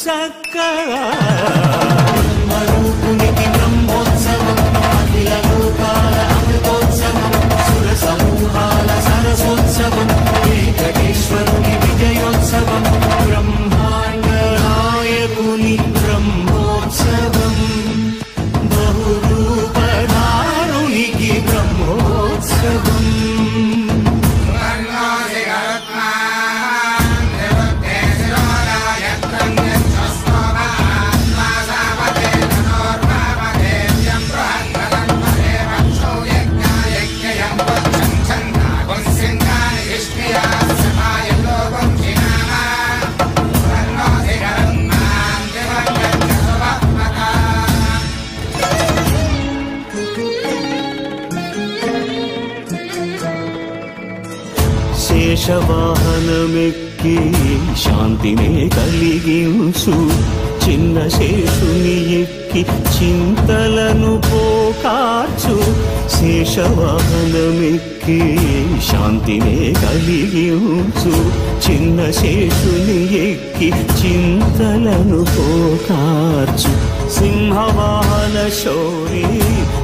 చక్కగా బ్రహ్మరూపునికి బ్రహ్మోత్సవం అఖిల లోకాల అమృతోత్సవం సుర సమూహాల సరసోత్సవం వెంకటేశ్వరుని విజయోత్సవం బ్రహ్మాండ నాయకుని బ్రహ్మోత్సవం బహురూపధారునికి బ్రహ్మోత్సవం శేషవాహనమెక్కి శాంతినే కలిగించు చిన్న శేషుని ఎక్కి చింతలను పోకార్చు శేషవాహనమెక్కి శాంతినే కలిగించు చిన్న శేషుని ఎక్కి చింతలను పోకార్చు సింహవాహన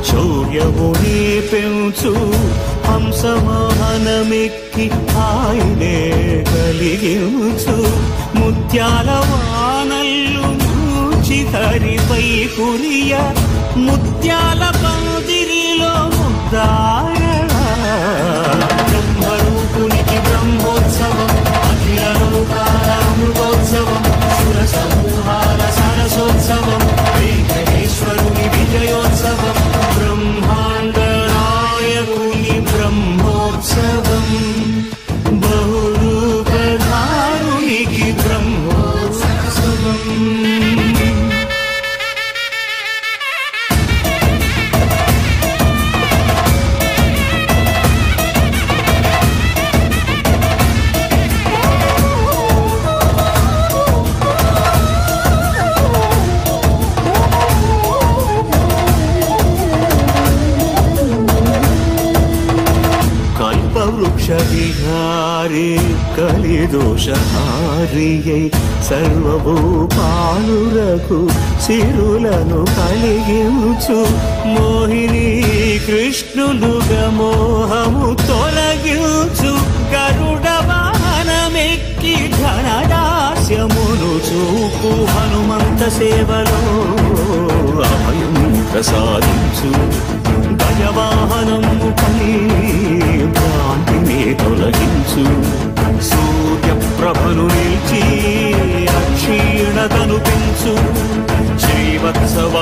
శౌర్యముని పెంచు హంసవాహనమెక్కి ఆయనే కలిగించు ముత్యాల వానల్లు మూచి హరిపై కురియ ముత్యాల పందిరిలో ముద్దారణ బ్రహ్మరూపునికి బ్రహ్మోత్సవం అఖిల లోకాల అమృతోత్సవం సుర సమూహాల సరసోత్సవం వెంకటేశ్వరుని విజయోత్సవం బ్రహ్మాండ నాయకుని బ్రహ్మోత్సవం బహురూపధారునికి బ్రహ్మోత్సవం వృక్షవిహారి కలిదోషహారియై సర్వభూపాలురకు సిరులను కలిగించు మోహిని కృష్ణులుగా మోహము తొలగించు గరుడ వాహనమెక్కి ఘనదాస్యమును చూపు హనుమంత సేవలో అభయం ప్రసాదించు గజవాహనము పై భ్రాంతిని తొలగించు సూర్యప్రభను నిలిచి అక్షీణతను పెంచు శ్రీవత్సవ